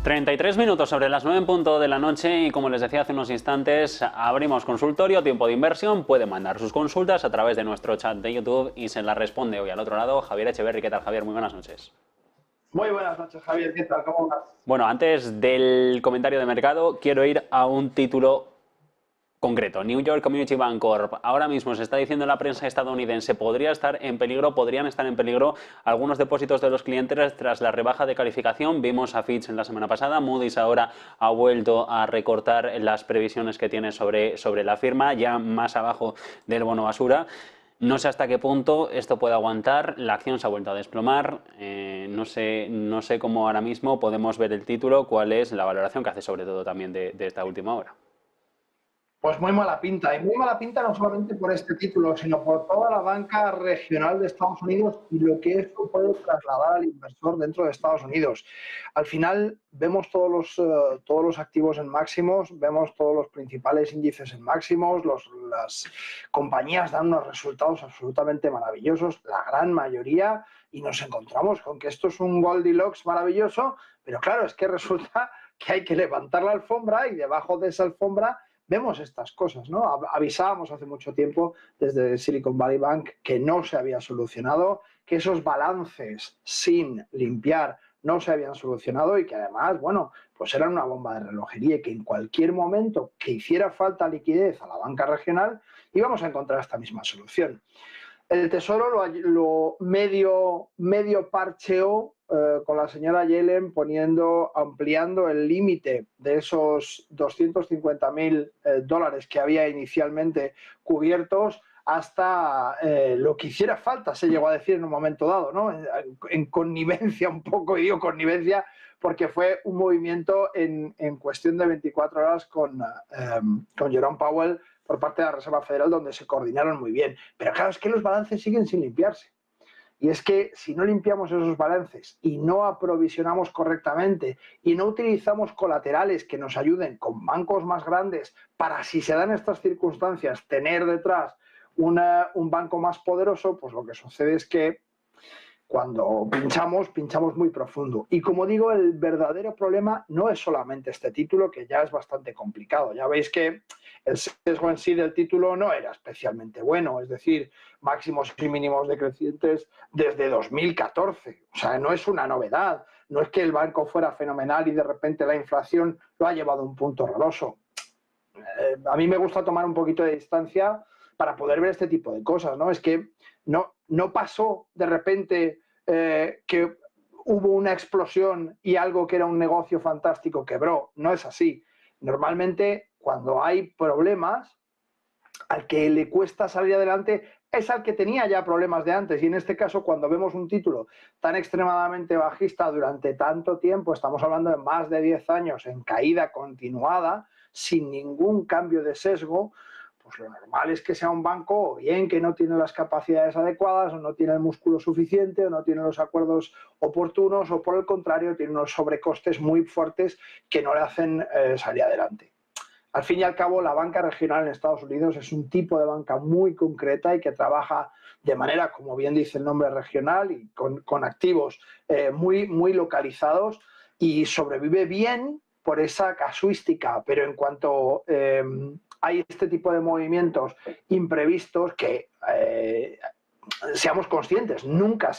33 minutos sobre las 9 en punto de la noche y como les decía hace unos instantes, abrimos consultorio, tiempo de inversión, pueden mandar sus consultas a través de nuestro chat de YouTube y se las responde hoy al otro lado Javier Echeverri. ¿Qué tal, Javier? Muy buenas noches. Muy buenas noches, Javier. ¿Qué tal? ¿Cómo vas? Bueno, antes del comentario de mercado, quiero ir a un título concreto. New York Community Bank Corp. Ahora mismo se está diciendo en la prensa estadounidense, podrían estar en peligro algunos depósitos de los clientes tras la rebaja de calificación. Vimos a Fitch en la semana pasada, Moody's ahora ha vuelto a recortar las previsiones que tiene sobre la firma, ya más abajo del bono basura. No sé hasta qué punto esto puede aguantar, la acción se ha vuelto a desplomar, no sé cómo ahora mismo podemos ver el título, cuál es la valoración que hace sobre todo también de esta última hora. Pues muy mala pinta, y muy mala pinta no solamente por este título, sino por toda la banca regional de Estados Unidos y lo que esto puede trasladar al inversor dentro de Estados Unidos. Al final vemos todos los activos en máximos, vemos todos los principales índices en máximos, las compañías dan unos resultados absolutamente maravillosos, la gran mayoría, y nos encontramos con que esto es un Goldilocks maravilloso, pero claro, es que resulta que hay que levantar la alfombra y debajo de esa alfombra vemos estas cosas, ¿no? Avisábamos hace mucho tiempo desde Silicon Valley Bank que no se había solucionado, que esos balances sin limpiar no se habían solucionado y que además, bueno, pues eran una bomba de relojería y que en cualquier momento que hiciera falta liquidez a la banca regional íbamos a encontrar esta misma solución. El Tesoro lo medio parcheó con la señora Yellen ampliando el límite de esos $250.000 que había inicialmente cubiertos hasta lo que hiciera falta, se llegó a decir en un momento dado, ¿no? En connivencia un poco, y digo connivencia porque fue un movimiento en cuestión de 24 horas con Jerome Powell por parte de la Reserva Federal, donde se coordinaron muy bien. Pero claro, es que los balances siguen sin limpiarse. Y es que si no limpiamos esos balances y no aprovisionamos correctamente y no utilizamos colaterales que nos ayuden con bancos más grandes para, si se dan estas circunstancias, tener detrás un banco más poderoso, pues lo que sucede es que cuando pinchamos muy profundo. Y como digo, el verdadero problema no es solamente este título, que ya es bastante complicado. Ya veis que el sesgo en sí del título no era especialmente bueno, es decir, máximos y mínimos decrecientes desde 2014. O sea, no es una novedad. No es que el banco fuera fenomenal y de repente la inflación lo ha llevado a un punto horroroso. A mí me gusta tomar un poquito de distancia para poder ver este tipo de cosas, ¿no? Es que no pasó de repente que hubo una explosión y algo que era un negocio fantástico quebró. No es así. Normalmente, cuando hay problemas, al que le cuesta salir adelante es al que tenía ya problemas de antes. Y en este caso, cuando vemos un título tan extremadamente bajista durante tanto tiempo, estamos hablando de más de 10 años en caída continuada, sin ningún cambio de sesgo, pues lo normal es que sea un banco o bien que no tiene las capacidades adecuadas, o no tiene el músculo suficiente, o no tiene los acuerdos oportunos, o por el contrario tiene unos sobrecostes muy fuertes que no le hacen salir adelante. Al fin y al cabo, la banca regional en Estados Unidos es un tipo de banca muy concreta y que trabaja de manera, como bien dice el nombre, regional y con activos muy localizados, y sobrevive bien por esa casuística, pero en cuanto hay este tipo de movimientos imprevistos que, seamos conscientes, nunca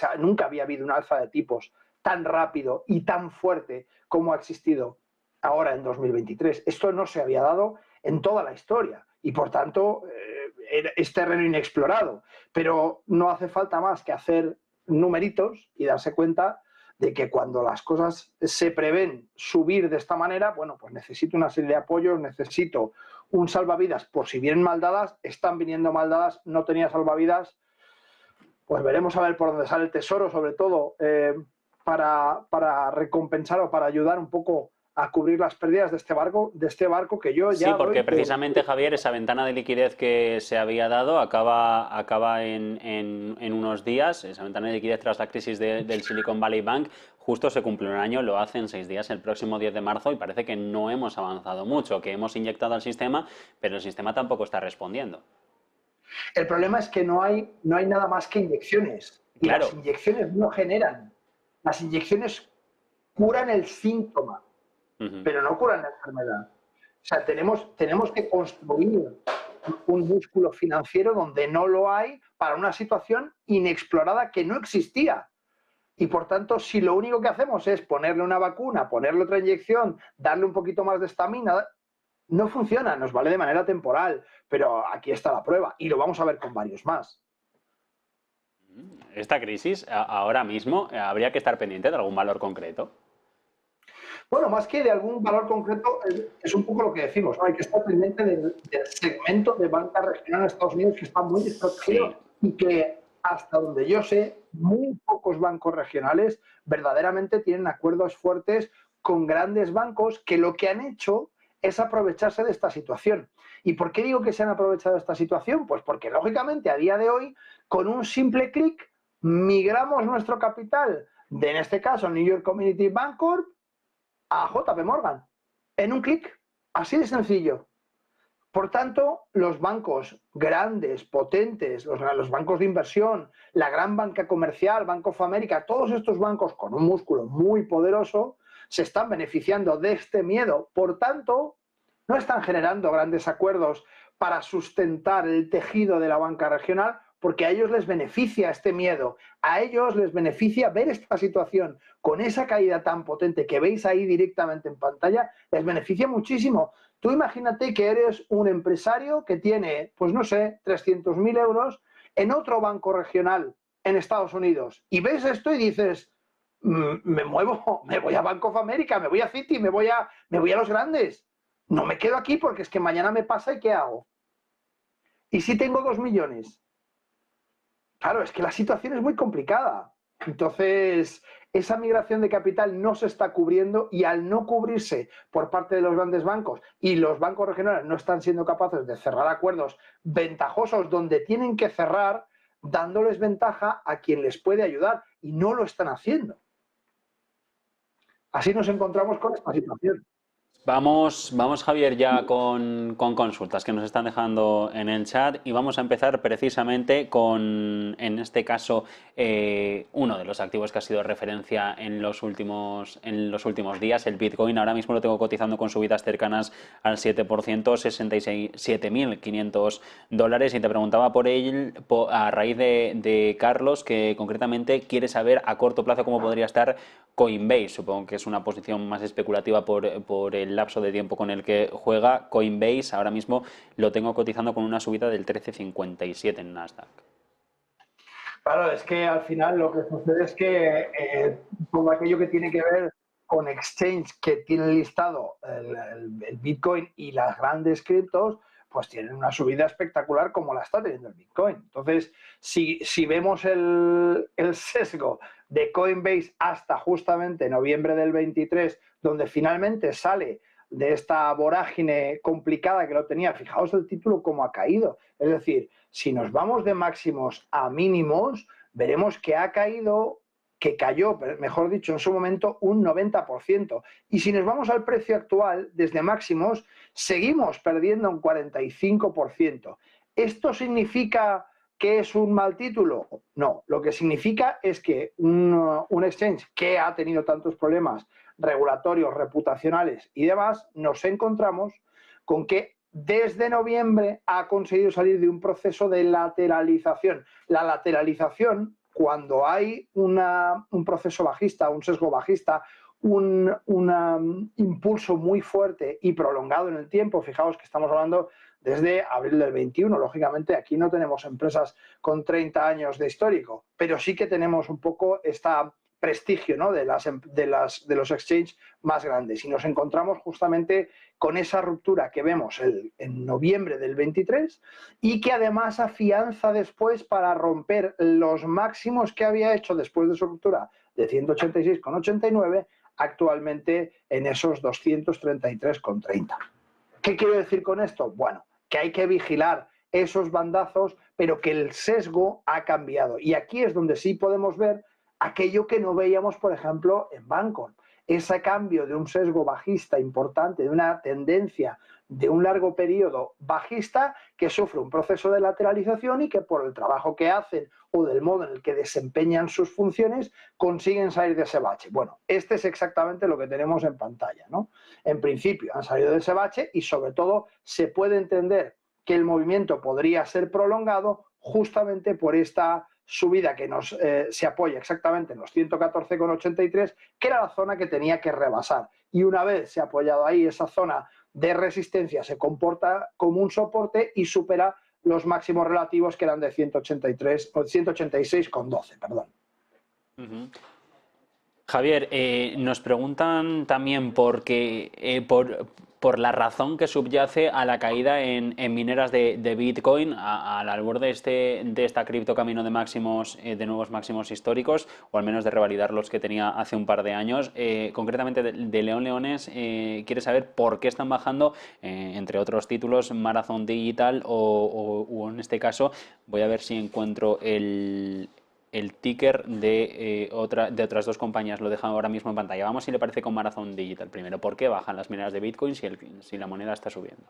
había habido un alza de tipos tan rápido y tan fuerte como ha existido ahora en 2023. Esto no se había dado en toda la historia y, por tanto, es terreno inexplorado. Pero no hace falta más que hacer numeritos y darse cuenta de que cuando las cosas se prevén subir de esta manera, bueno, pues necesito una serie de apoyos, necesito un salvavidas por si vienen mal dadas, están viniendo mal dadas, no tenía salvavidas, pues veremos a ver por dónde sale el Tesoro, sobre todo para recompensar o para ayudar un poco a cubrir las pérdidas de este barco que yo ya... Sí, porque precisamente, Javier, esa ventana de liquidez que se había dado acaba en unos días. Esa ventana de liquidez tras la crisis del Silicon Valley Bank justo se cumple un año, lo hace en 6 días, el próximo 10 de marzo, y parece que no hemos avanzado mucho, que hemos inyectado al sistema, pero el sistema tampoco está respondiendo. El problema es que no hay nada más que inyecciones. Y Claro. las inyecciones no generan. Las inyecciones curan el síntoma. pero no curan la enfermedad. O sea, tenemos que construir un músculo financiero donde no lo hay para una situación inexplorada que no existía. Y por tanto, si lo único que hacemos es ponerle una vacuna, ponerle otra inyección, darle un poquito más de estamina, no funciona, nos vale de manera temporal, pero aquí está la prueba y lo vamos a ver con varios más. Esta crisis, ahora mismo, habría que estar pendiente de algún valor concreto. Bueno, más que de algún valor concreto, es un poco lo que decimos, ¿no? Hay que estar pendiente del segmento de banca regional en Estados Unidos que está muy desprotegido Sí. y que, hasta donde yo sé, muy pocos bancos regionales verdaderamente tienen acuerdos fuertes con grandes bancos que lo que han hecho es aprovecharse de esta situación. ¿Y por qué digo que se han aprovechado de esta situación? Pues porque, lógicamente, a día de hoy, con un simple clic, migramos nuestro capital de, en este caso, New York Community Bancorp a JP Morgan, en un clic, así de sencillo. Por tanto, los bancos grandes, potentes, los bancos de inversión, la gran banca comercial, Bank of America, todos estos bancos con un músculo muy poderoso, se están beneficiando de este miedo. Por tanto, no están generando grandes acuerdos para sustentar el tejido de la banca regional, porque a ellos les beneficia este miedo, a ellos les beneficia ver esta situación con esa caída tan potente que veis ahí directamente en pantalla, les beneficia muchísimo. Tú imagínate que eres un empresario que tiene, pues no sé, 300.000 euros en otro banco regional en Estados Unidos y ves esto y dices, me muevo, me voy a Bank of America, me voy a Citi, me voy a los grandes. No me quedo aquí porque es que mañana me pasa y ¿qué hago? ¿Y si tengo 2 millones? Claro, es que la situación es muy complicada. Entonces, esa migración de capital no se está cubriendo y al no cubrirse por parte de los grandes bancos y los bancos regionales no están siendo capaces de cerrar acuerdos ventajosos donde tienen que cerrar, dándoles ventaja a quien les puede ayudar y no lo están haciendo. Así nos encontramos con esta situación. Vamos, Javier, ya con consultas que nos están dejando en el chat y vamos a empezar precisamente con, en este caso, uno de los activos que ha sido referencia en los últimos días, el Bitcoin. Ahora mismo lo tengo cotizando con subidas cercanas al 7%, 67.500 dólares. Y te preguntaba por él, a raíz de Carlos, que concretamente quiere saber a corto plazo cómo podría estar Coinbase. Supongo que es una posición más especulativa por el lapso de tiempo con el que juega. Coinbase ahora mismo lo tengo cotizando con una subida del 13,57 en Nasdaq. Claro, es que al final lo que sucede es que todo aquello que tiene que ver con exchange que tienen listado el Bitcoin y las grandes criptos, pues tienen una subida espectacular como la está teniendo el Bitcoin. Entonces, si vemos el sesgo de Coinbase hasta justamente noviembre del 23, donde finalmente sale de esta vorágine complicada que lo tenía, fijaos el título cómo ha caído. Es decir, si nos vamos de máximos a mínimos, veremos que ha caído, que cayó, mejor dicho, en su momento un 90%. Y si nos vamos al precio actual, desde máximos, seguimos perdiendo un 45%. ¿Esto significa que es un mal título? No, lo que significa es que un exchange que ha tenido tantos problemas regulatorios, reputacionales y demás, nos encontramos con que desde noviembre ha conseguido salir de un proceso de lateralización. La lateralización, cuando hay un proceso bajista, un sesgo bajista, un impulso muy fuerte y prolongado en el tiempo, fijaos que estamos hablando desde abril del 21, lógicamente aquí no tenemos empresas con 30 años de histórico, pero sí que tenemos un poco esta prestigio, ¿no?, de los exchanges más grandes y nos encontramos justamente con esa ruptura que vemos en noviembre del 23 y que además afianza después para romper los máximos que había hecho después de su ruptura de 186,89 actualmente en esos 233,30. ¿Qué quiero decir con esto? Bueno, que hay que vigilar esos bandazos, pero que el sesgo ha cambiado. Y aquí es donde sí podemos ver aquello que no veíamos, por ejemplo, en Bancorp. ese cambio de un sesgo bajista importante, de una tendencia de un largo periodo bajista que sufre un proceso de lateralización y que por el trabajo que hacen o del modo en el que desempeñan sus funciones consiguen salir de ese bache. Bueno, este es exactamente lo que tenemos en pantalla, ¿no? En principio han salido de ese bache y sobre todo se puede entender que el movimiento podría ser prolongado justamente por esta subida que se apoya exactamente en los 114,83, que era la zona que tenía que rebasar. Y una vez se ha apoyado ahí esa zona de resistencia, se comporta como un soporte y supera los máximos relativos que eran de 183 o 186,12, perdón. Javier, nos preguntan también por la razón que subyace a la caída en mineras de Bitcoin al borde de esta cripto camino de máximos, de nuevos máximos históricos, o al menos de revalidar los que tenía hace un par de años. Concretamente de León Leones, quiere saber por qué están bajando, entre otros títulos, Marathon Digital o en este caso, voy a ver si encuentro el ticker de otras dos compañías. Lo dejo ahora mismo en pantalla. Vamos si le parece con Marathon Digital primero. ¿Por qué bajan las mineras de Bitcoin si la moneda está subiendo?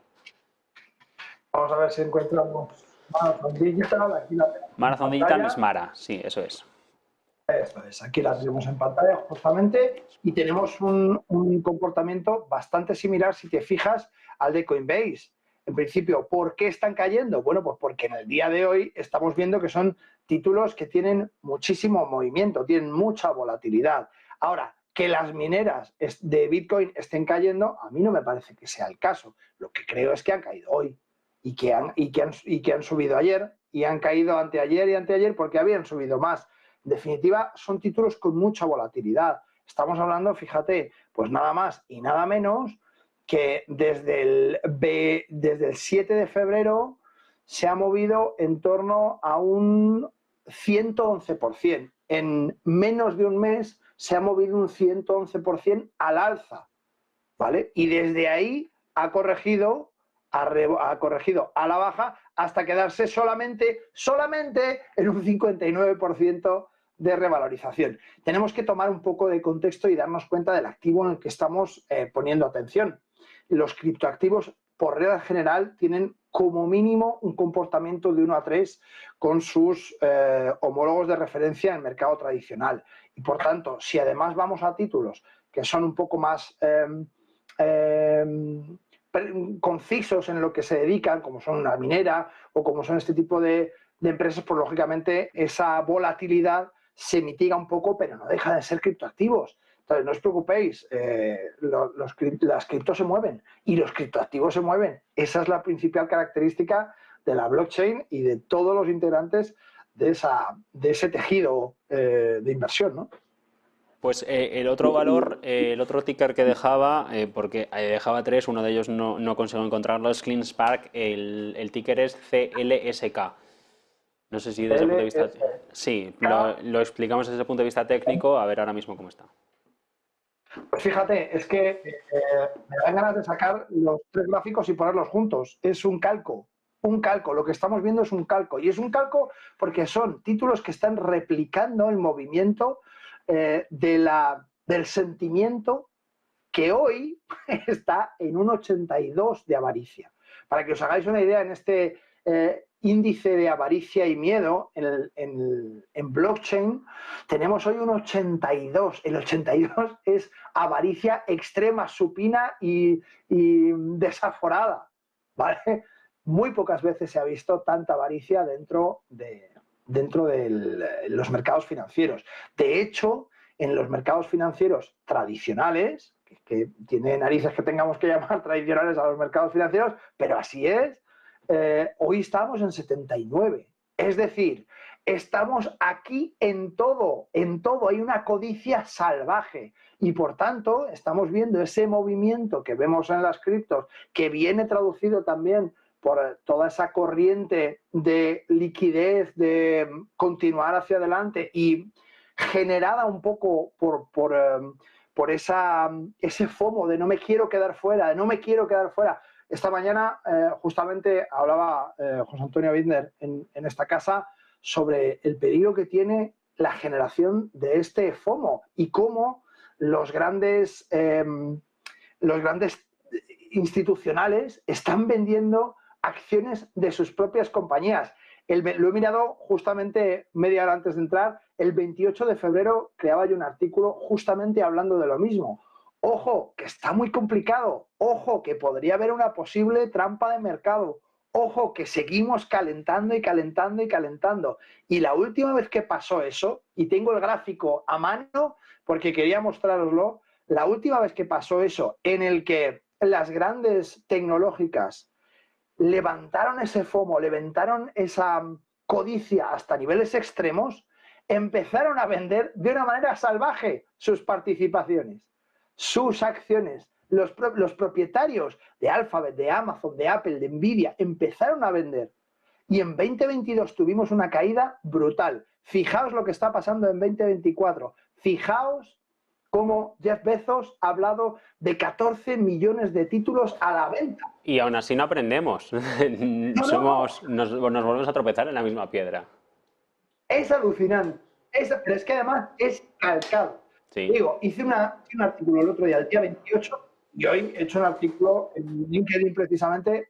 Vamos a ver si encontramos Marathon Digital. Aquí Marathon Digital es Mara, sí, eso es. Esto es, aquí la tenemos en pantalla justamente y tenemos un comportamiento bastante similar, si te fijas, al de Coinbase. En principio, ¿por qué están cayendo? Bueno, pues porque en el día de hoy estamos viendo que son títulos que tienen muchísimo movimiento, tienen mucha volatilidad. Ahora, que las mineras de Bitcoin estén cayendo, a mí no me parece que sea el caso. Lo que creo es que han caído hoy y que han subido ayer y han caído anteayer y anteayer porque habían subido más. En definitiva, son títulos con mucha volatilidad. Estamos hablando, fíjate, pues nada más y nada menos que desde el 7 de febrero se ha movido en torno a un 111%. En menos de un mes se ha movido un 111% al alza, ¿vale? Y desde ahí ha corregido a la baja hasta quedarse solamente en un 59% de revalorización. Tenemos que tomar un poco de contexto y darnos cuenta del activo en el que estamos poniendo atención. Los criptoactivos, por regla general, tienen como mínimo un comportamiento de 1 a 3 con sus homólogos de referencia en el mercado tradicional. Y por tanto, si además vamos a títulos que son un poco más concisos en lo que se dedican, como son una minera o como son este tipo de empresas, pues lógicamente esa volatilidad se mitiga un poco, pero no deja de ser criptoactivos. Entonces, no os preocupéis, las criptos se mueven y los criptoactivos se mueven. Esa es la principal característica de la blockchain y de todos los integrantes de ese tejido de inversión, ¿no? Pues el otro valor, el otro ticker que dejaba, porque dejaba tres, uno de ellos no consigo encontrarlo, es CleanSpark, el ticker es CLSK. No sé si desde el punto de vista... Sí, lo explicamos desde el punto de vista técnico, a ver ahora mismo cómo está. Pues fíjate, es que me dan ganas de sacar los tres gráficos y ponerlos juntos. Es un calco, lo que estamos viendo es un calco. Y es un calco porque son títulos que están replicando el movimiento del sentimiento que hoy está en un 82 de avaricia. Para que os hagáis una idea, en este índice de avaricia y miedo en blockchain tenemos hoy un 82. El 82 es avaricia extrema, supina y desaforada, ¿vale? Muy pocas veces se ha visto tanta avaricia dentro de los mercados financieros. De hecho, en los mercados financieros tradicionales, que tiene narices que tengamos que llamar tradicionales a los mercados financieros, pero así es, hoy estamos en 79. Es decir, estamos aquí en todo, hay una codicia salvaje y por tanto estamos viendo ese movimiento que vemos en las criptos, que viene traducido también por toda esa corriente de liquidez, de continuar hacia adelante y generada un poco por ese FOMO de no me quiero quedar fuera, Esta mañana justamente hablaba José Antonio Bittner en esta casa sobre el peligro que tiene la generación de este FOMO y cómo los grandes institucionales están vendiendo acciones de sus propias compañías. Lo he mirado justamente media hora antes de entrar. El 28 de febrero creaba yo un artículo justamente hablando de lo mismo. Ojo, que está muy complicado. Ojo, que podría haber una posible trampa de mercado. Ojo, que seguimos calentando y calentando y calentando. Y la última vez que pasó eso, y tengo el gráfico a mano porque quería mostrároslo, la última vez que pasó eso en el que las grandes tecnológicas levantaron ese FOMO, levantaron esa codicia hasta niveles extremos, empezaron a vender de una manera salvaje sus participaciones, sus acciones. Los propietarios de Alphabet, de Amazon, de Apple, de Nvidia, empezaron a vender. Y en 2022 tuvimos una caída brutal. Fijaos lo que está pasando en 2024. Fijaos cómo Jeff Bezos ha hablado de 14 millones de títulos a la venta. Y aún así no aprendemos. Nos volvemos a tropezar en la misma piedra. Es alucinante. Pero es que además es calcado. Sí. Digo, hice un artículo el otro día, el día 28, y hoy he hecho un artículo en LinkedIn precisamente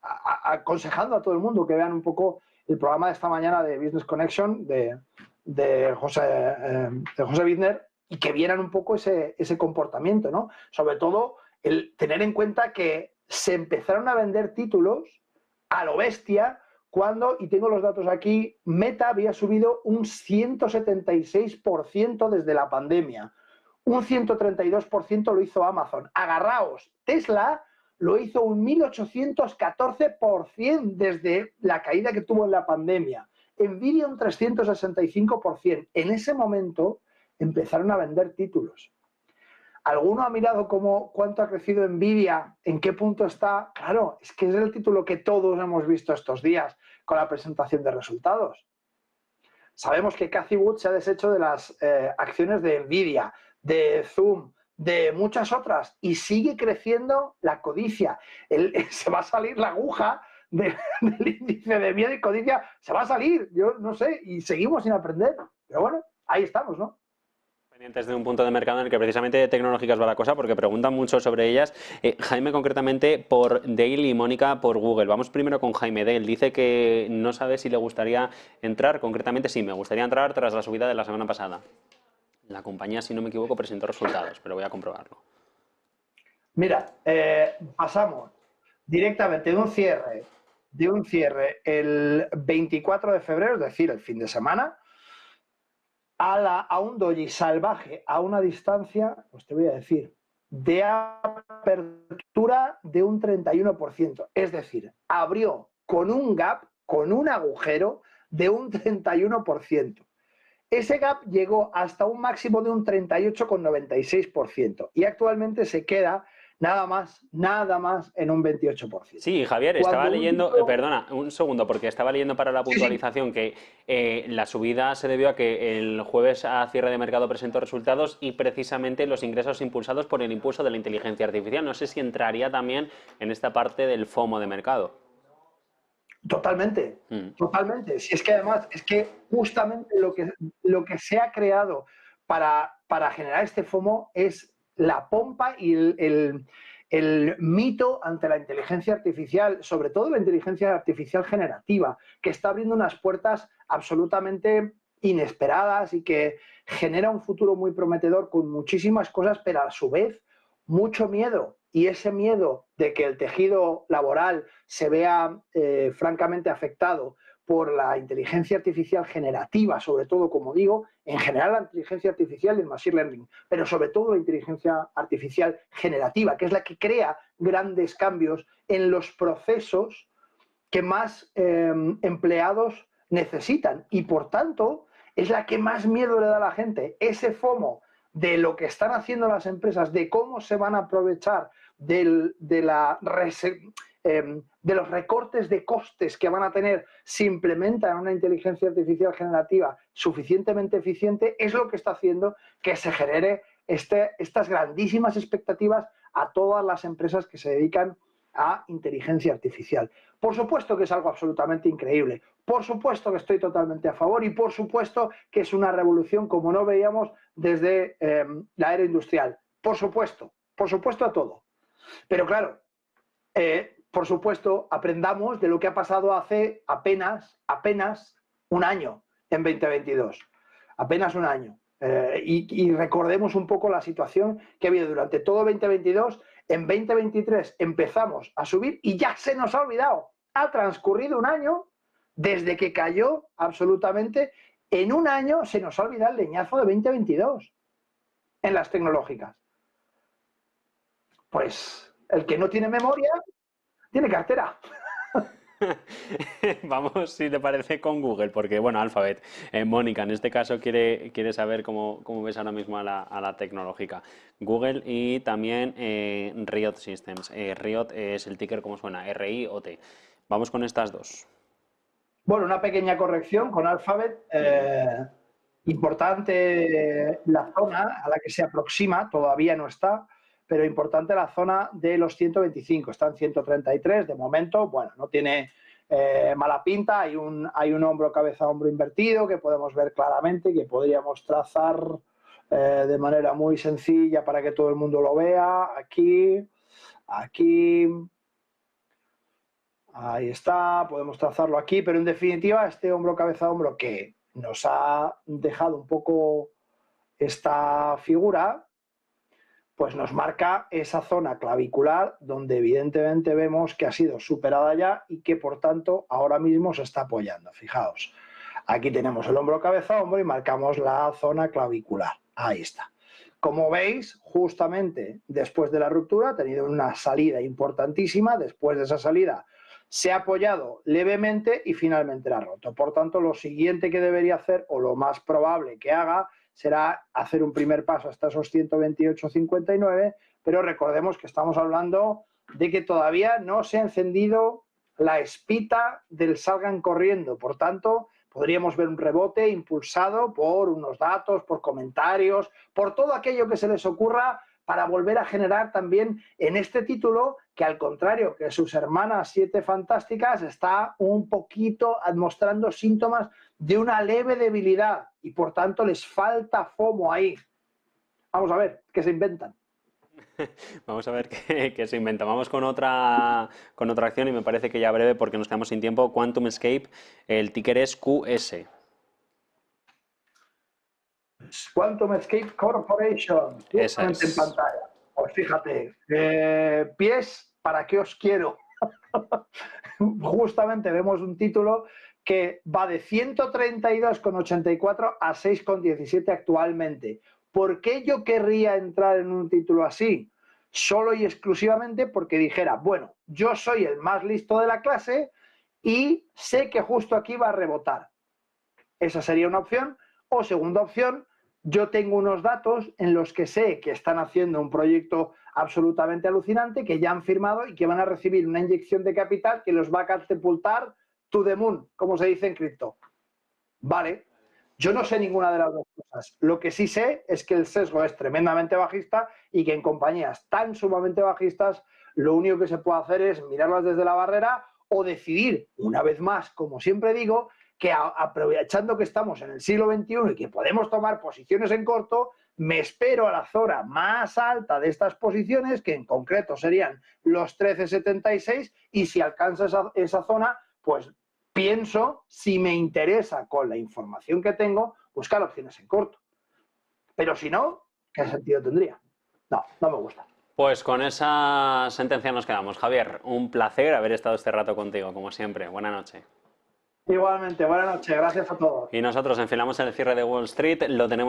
aconsejando a todo el mundo que vean un poco el programa de esta mañana de Business Connection de José Bizner, y que vieran un poco ese comportamiento, ¿no? Sobre todo el tener en cuenta que se empezaron a vender títulos a lo bestia cuando, y tengo los datos aquí, Meta había subido un 176% desde la pandemia. Un 132% lo hizo Amazon. Agarraos, Tesla lo hizo un 1814% desde la caída que tuvo en la pandemia. Nvidia un 365%. En ese momento empezaron a vender títulos. ¿Alguno ha mirado cuánto ha crecido Nvidia? ¿En qué punto está? Claro, es que es el título que todos hemos visto estos días con la presentación de resultados. Sabemos que Cathie Wood se ha deshecho de las acciones de Nvidia, de Zoom, de muchas otras, y sigue creciendo la codicia. Se va a salir la aguja del índice de miedo y codicia, se va a salir, yo no sé, y seguimos sin aprender. Pero bueno, ahí estamos, ¿no? Desde un punto de mercado en el que precisamente de tecnológicas va la cosa, porque preguntan mucho sobre ellas. Jaime concretamente por Dale y Mónica por Google. Vamos primero con Jaime. Dale dice que no sabe si le gustaría entrar, concretamente sí, me gustaría entrar tras la subida de la semana pasada. La compañía, si no me equivoco, presentó resultados, pero voy a comprobarlo. Mira, pasamos directamente de un cierre el 24 de febrero, es decir, el fin de semana, a un doji salvaje a una distancia, pues te voy a decir, de apertura de un 31%. Es decir, abrió con un gap, con un agujero de un 31%. Ese gap llegó hasta un máximo de un 38,96% y actualmente se queda nada más en un 28%. Sí, Javier, estaba leyendo, perdona, un segundo, porque estaba leyendo para la puntualización que la subida se debió a que el jueves a cierre de mercado presentó resultados y precisamente los ingresos impulsados por el impulso de la inteligencia artificial. No sé si entraría también en esta parte del FOMO de mercado. Totalmente, totalmente. Si es que además, es que justamente lo que se ha creado para generar este FOMO es la pompa y el mito ante la inteligencia artificial, sobre todo la inteligencia artificial generativa, que está abriendo unas puertas absolutamente inesperadas y que genera un futuro muy prometedor con muchísimas cosas, pero a su vez mucho miedo. Y ese miedo de que el tejido laboral se vea francamente afectado por la inteligencia artificial generativa, sobre todo, como digo, en general la inteligencia artificial y el machine learning, pero sobre todo la inteligencia artificial generativa, que es la que crea grandes cambios en los procesos que más empleados necesitan y, por tanto, es la que más miedo le da a la gente. Ese FOMO de lo que están haciendo las empresas, de cómo se van a aprovechar de los recortes de costes que van a tener si implementan una inteligencia artificial generativa suficientemente eficiente, es lo que está haciendo que se genere estas grandísimas expectativas a todas las empresas que se dedican a inteligencia artificial. Por supuesto que es algo absolutamente increíble, por supuesto que estoy totalmente a favor y por supuesto que es una revolución como no veíamos desde la era industrial. Por supuesto a todo. Pero claro, por supuesto, aprendamos de lo que ha pasado hace apenas un año en 2022. Apenas un año. Y recordemos un poco la situación que ha habido durante todo 2022. En 2023 empezamos a subir y ya se nos ha olvidado. Ha transcurrido un año desde que cayó absolutamente. En un año se nos ha olvidado el leñazo de 2022 en las tecnológicas. Pues el que no tiene memoria tiene cartera. Vamos, si te parece, con Google, porque, bueno, Alphabet. Mónica, en este caso, quiere saber cómo ves ahora mismo a la tecnológica. Google y también Riot Systems. Riot es el ticker, ¿cómo suena? R-I-O-T. Vamos con estas dos. Bueno, una pequeña corrección con Alphabet. Importante la zona a la que se aproxima, todavía no está, pero importante la zona de los 125, está en 133 de momento. Bueno, no tiene mala pinta, hay un hombro, cabeza, hombro invertido que podemos ver claramente, que podríamos trazar de manera muy sencilla para que todo el mundo lo vea. Aquí, ahí está, podemos trazarlo aquí, pero en definitiva este hombro, cabeza, hombro que nos ha dejado un poco esta figura, pues nos marca esa zona clavicular donde evidentemente vemos que ha sido superada ya y que por tanto ahora mismo se está apoyando. Fijaos, aquí tenemos el hombro, cabeza, hombro y marcamos la zona clavicular. Ahí está. Como veis, justamente después de la ruptura ha tenido una salida importantísima. Después de esa salida se ha apoyado levemente y finalmente la ha roto. Por tanto, lo siguiente que debería hacer, o lo más probable que haga, será hacer un primer paso hasta esos 128,59, pero recordemos que estamos hablando de que todavía no se ha encendido la espita del salgan corriendo. Por tanto, podríamos ver un rebote impulsado por unos datos, por comentarios, por todo aquello que se les ocurra para volver a generar también en este título, que al contrario que sus hermanas 7 fantásticas, está un poquito mostrando síntomas de una leve debilidad y por tanto les falta FOMO ahí. Vamos a ver qué se inventan. Vamos a ver qué se inventa. Vamos con otra acción y me parece que ya breve porque nos quedamos sin tiempo. Quantum Escape, el ticker es QS. Quantum Escape Corporation, justamente en pantalla. Pues fíjate, pies, ¿para qué os quiero? Justamente vemos un título que va de 132,84 a 6,17 actualmente. ¿Por qué yo querría entrar en un título así? Solo y exclusivamente porque dijera, bueno, yo soy el más listo de la clase y sé que justo aquí va a rebotar. Esa sería una opción. O segunda opción, yo tengo unos datos en los que sé que están haciendo un proyecto absolutamente alucinante, que ya han firmado y que van a recibir una inyección de capital que los va a catapultar to the moon, como se dice en cripto. Vale, yo no sé ninguna de las dos cosas. Lo que sí sé es que el sesgo es tremendamente bajista y que en compañías tan sumamente bajistas lo único que se puede hacer es mirarlas desde la barrera o decidir, una vez más, como siempre digo, que aprovechando que estamos en el siglo XXI y que podemos tomar posiciones en corto, me espero a la zona más alta de estas posiciones, que en concreto serían los 13,76, y si alcanza esa zona, pues pienso, si me interesa con la información que tengo, buscar opciones en corto. Pero si no, ¿qué sentido tendría? No, no me gusta. Pues con esa sentencia nos quedamos. Javier, un placer haber estado este rato contigo, como siempre. Buena noche. Igualmente, buenas noches, gracias a todos. Y nosotros enfilamos el cierre de Wall Street, lo tenemos